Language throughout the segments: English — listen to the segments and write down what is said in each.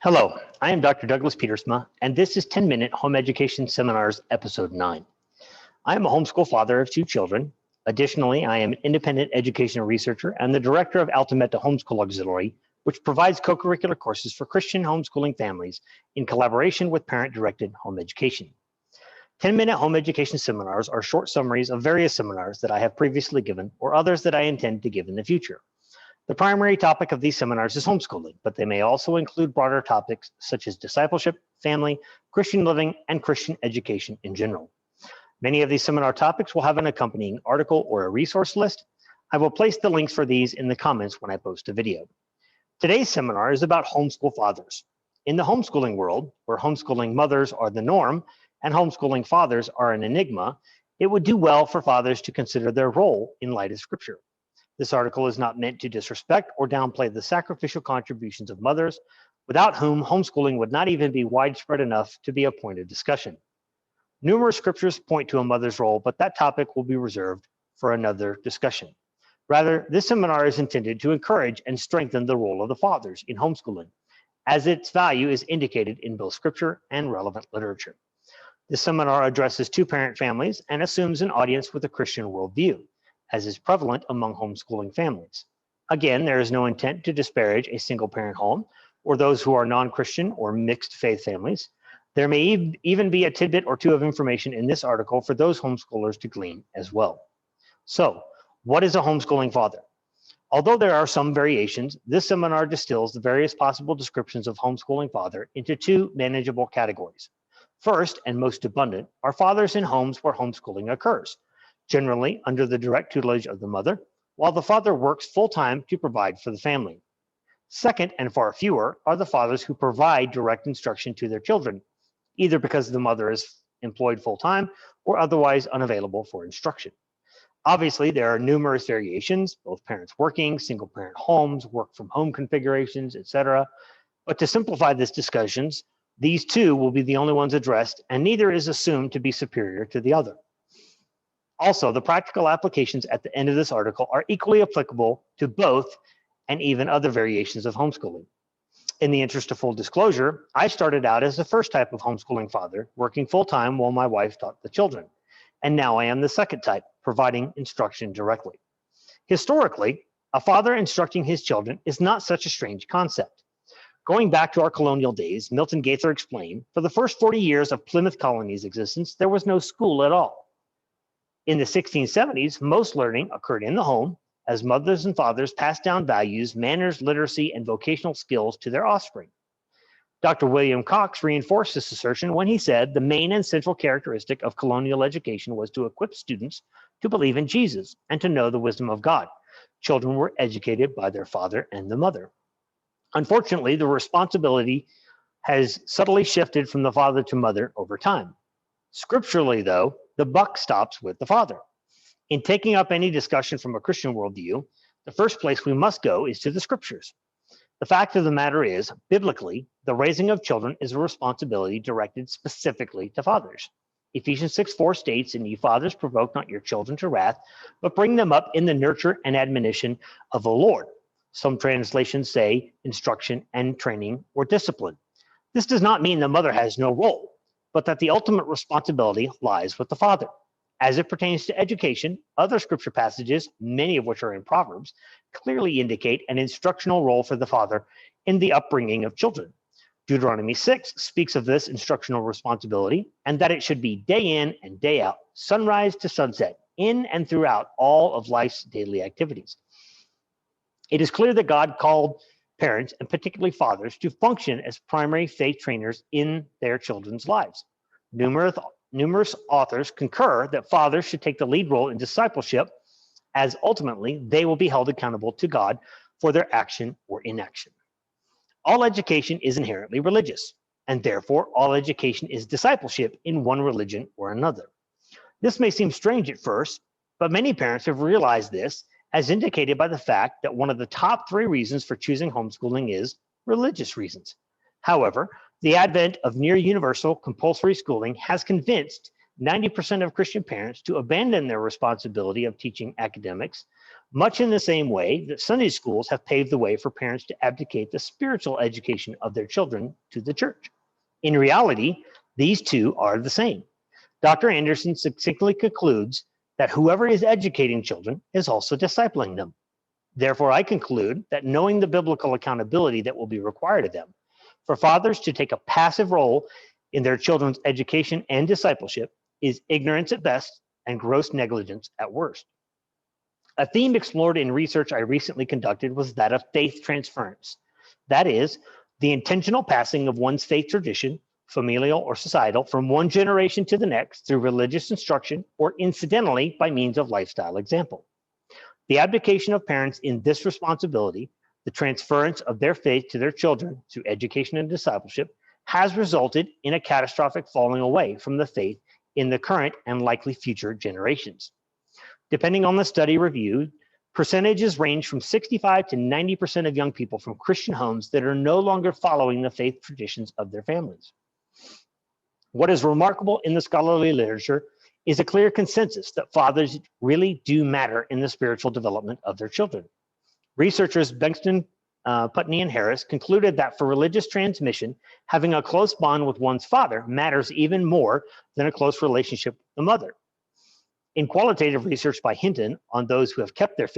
Hello, I am Dr. Douglas Pietersma, and this is 10-Minute Home Education Seminars, Episode 9. I am a homeschool father of 2 children. Additionally, I am an independent educational researcher and the director of Altametta Homeschool Auxiliary, which provides co-curricular courses for Christian homeschooling families in collaboration with parent-directed home education. 10-Minute Home Education Seminars are short summaries of various seminars that I have previously given or others that I intend to give in the future. The primary topic of these seminars is homeschooling, but they may also include broader topics such as discipleship, family, Christian living, and Christian education in general. Many of these seminar topics will have an accompanying article or a resource list. I will place the links for these in the comments when I post a video. Today's seminar is about homeschool fathers. In the homeschooling world, where homeschooling mothers are the norm and homeschooling fathers are an enigma, it would do well for fathers to consider their role in light of Scripture. This article is not meant to disrespect or downplay the sacrificial contributions of mothers, without whom homeschooling would not even be widespread enough to be a point of discussion. Numerous scriptures point to a mother's role, but that topic will be reserved for another discussion. Rather, this seminar is intended to encourage and strengthen the role of the fathers in homeschooling, as its value is indicated in both scripture and relevant literature. This seminar addresses 2-parent families and assumes an audience with a Christian worldview, as is prevalent among homeschooling families. Again, there is no intent to disparage a single-parent home or those who are non-Christian or mixed faith families. There may even be a tidbit or two of information in this article for those homeschoolers to glean as well. So, what is a homeschooling father? Although there are some variations, this seminar distills the various possible descriptions of homeschooling father into 2 manageable categories. First, and most abundant, are fathers in homes where homeschooling occurs, generally under the direct tutelage of the mother, while the father works full-time to provide for the family. Second, and far fewer, are the fathers who provide direct instruction to their children, either because the mother is employed full-time or otherwise unavailable for instruction. Obviously, there are numerous variations, both parents working, single-parent homes, work-from-home configurations, etc. But to simplify this discussions, these 2 will be the only ones addressed, and neither is assumed to be superior to the other. Also, the practical applications at the end of this article are equally applicable to both and even other variations of homeschooling. In the interest of full disclosure, I started out as the first type of homeschooling father, working full-time while my wife taught the children. And now I am the second type, providing instruction directly. Historically, a father instructing his children is not such a strange concept. Going back to our colonial days, Milton Gaither explained, for the first 40 years of Plymouth Colony's existence, there was no school at all. In the 1670s, most learning occurred in the home as mothers and fathers passed down values, manners, literacy, and vocational skills to their offspring. Dr. William Cox reinforced this assertion when he said the main and central characteristic of colonial education was to equip students to believe in Jesus and to know the wisdom of God. Children were educated by their father and the mother. Unfortunately, the responsibility has subtly shifted from the father to mother over time. Scripturally, though, the buck stops with the father. In taking up any discussion from a Christian worldview, the first place we must go is to the scriptures. The fact of the matter is, biblically, the raising of children is a responsibility directed specifically to fathers. Ephesians 6:4 states, "And ye fathers, provoke not your children to wrath, but bring them up in the nurture and admonition of the Lord." Some translations say instruction and training or discipline. This does not mean the mother has no role, but that the ultimate responsibility lies with the father. As it pertains to education, other scripture passages, many of which are in Proverbs, clearly indicate an instructional role for the father in the upbringing of children. Deuteronomy 6 speaks of this instructional responsibility and that it should be day in and day out, sunrise to sunset, in and throughout all of life's daily activities. It is clear that God called parents, and particularly fathers, to function as primary faith trainers in their children's lives. Numerous authors concur that fathers should take the lead role in discipleship, as ultimately they will be held accountable to God for their action or inaction. All education is inherently religious, and therefore all education is discipleship in one religion or another. This may seem strange at first, but many parents have realized this, as indicated by the fact that one of the top 3 reasons for choosing homeschooling is religious reasons. However, the advent of near universal compulsory schooling has convinced 90% of Christian parents to abandon their responsibility of teaching academics, much in the same way that Sunday schools have paved the way for parents to abdicate the spiritual education of their children to the church. In reality, these two are the same. Dr. Anderson succinctly concludes that whoever is educating children is also discipling them. Therefore, I conclude that knowing the biblical accountability that will be required of them, for fathers to take a passive role in their children's education and discipleship is ignorance at best and gross negligence at worst. A theme explored in research I recently conducted was that of faith transference. That is, the intentional passing of one's faith tradition, familial or societal, from one generation to the next through religious instruction or incidentally by means of lifestyle example. The abdication of parents in this responsibility, the transference of their faith to their children through education and discipleship, has resulted in a catastrophic falling away from the faith in the current and likely future generations. Depending on the study reviewed, percentages range from 65 to 90% of young people from Christian homes that are no longer following the faith traditions of their families. What is remarkable in the scholarly literature is a clear consensus that fathers really do matter in the spiritual development of their children. Researchers Bengtson, Putney, and Harris concluded that for religious transmission, having a close bond with one's father matters even more than a close relationship with the mother. In qualitative research by Hinton on those who have kept their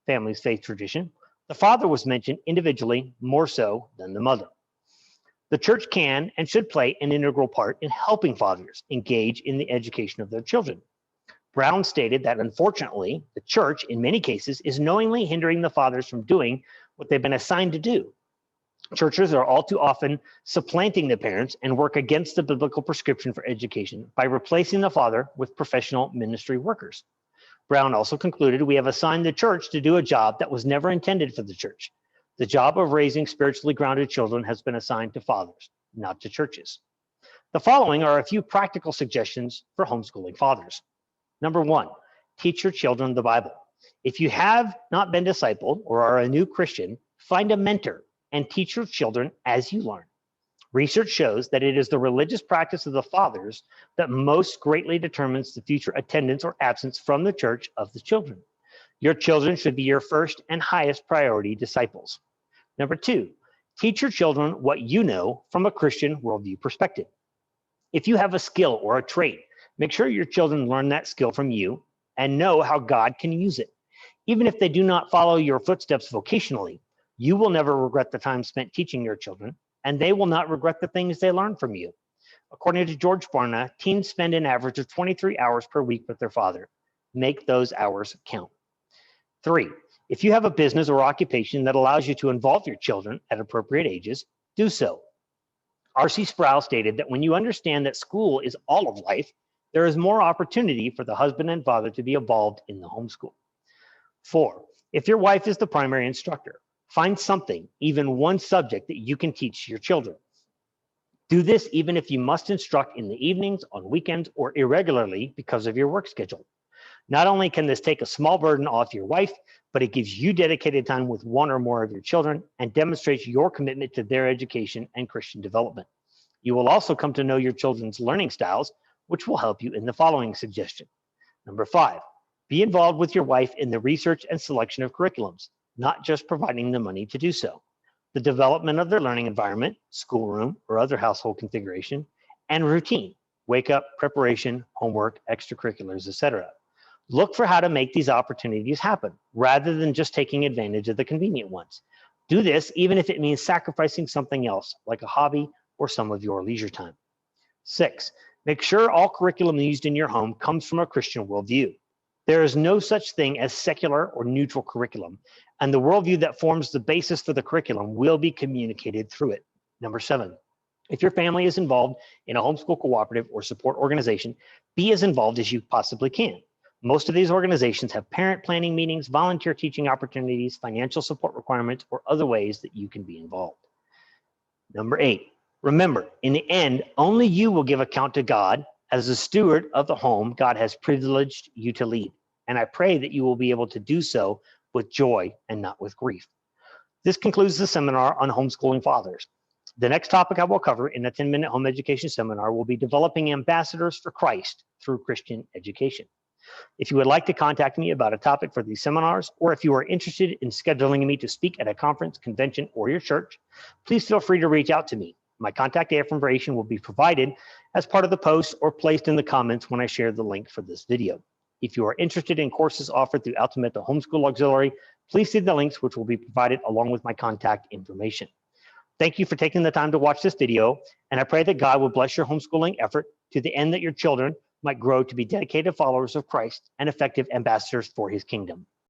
family's faith tradition, the father was mentioned individually more so than the mother. The church can and should play an integral part in helping fathers engage in the education of their children. Brown stated that unfortunately, the church in many cases is knowingly hindering the fathers from doing what they've been assigned to do. Churches are all too often supplanting the parents and work against the biblical prescription for education by replacing the father with professional ministry workers. Brown also concluded we have assigned the church to do a job that was never intended for the church. The job of raising spiritually grounded children has been assigned to fathers, not to churches. The following are a few practical suggestions for homeschooling fathers. Number one, teach your children the Bible. If you have not been discipled or are a new Christian, find a mentor and teach your children as you learn. Research shows that it is the religious practice of the fathers that most greatly determines the future attendance or absence from the church of the children. Your children should be your first and highest priority disciples. Number two, teach your children what you know from a Christian worldview perspective. If you have a skill or a trait, make sure your children learn that skill from you and know how God can use it. Even if they do not follow your footsteps vocationally, you will never regret the time spent teaching your children, and they will not regret the things they learn from you. According to George Barna, teens spend an average of 23 hours per week with their father. Make those hours count. Three, if you have a business or occupation that allows you to involve your children at appropriate ages, do so. R.C. Sproul stated that when you understand that school is all of life, there is more opportunity for the husband and father to be involved in the homeschool. Four, if your wife is the primary instructor, find something, even one subject that you can teach your children. Do this even if you must instruct in the evenings, on weekends, or irregularly because of your work schedule. Not only can this take a small burden off your wife, but it gives you dedicated time with one or more of your children and demonstrates your commitment to their education and Christian development. You will also come to know your children's learning styles, which will help you in the following suggestion. Number five, be involved with your wife in the research and selection of curriculums, not just providing the money to do so. The development of their learning environment, schoolroom, or other household configuration, and routine, wake up, preparation, homework, extracurriculars, etc. Look for how to make these opportunities happen, rather than just taking advantage of the convenient ones. Do this even if it means sacrificing something else, like a hobby or some of your leisure time. Six, make sure all curriculum used in your home comes from a Christian worldview. There is no such thing as secular or neutral curriculum, and the worldview that forms the basis for the curriculum will be communicated through it. Number seven, if your family is involved in a homeschool cooperative or support organization, be as involved as you possibly can. Most of these organizations have parent planning meetings, volunteer teaching opportunities, financial support requirements, or other ways that you can be involved. Number eight, remember, in the end, only you will give account to God as the steward of the home God has privileged you to lead. And I pray that you will be able to do so with joy and not with grief. This concludes the seminar on homeschooling fathers. The next topic I will cover in a 10-minute home education seminar will be developing ambassadors for Christ through Christian education. If you would like to contact me about a topic for these seminars, or if you are interested in scheduling me to speak at a conference, convention, or your church, please feel free to reach out to me. My contact information will be provided as part of the post or placed in the comments when I share the link for this video. If you are interested in courses offered through Altamenta Homeschool Auxiliary, please see the links which will be provided along with my contact information. Thank you for taking the time to watch this video, and I pray that God will bless your homeschooling effort to the end that your children might grow to be dedicated followers of Christ and effective ambassadors for his kingdom.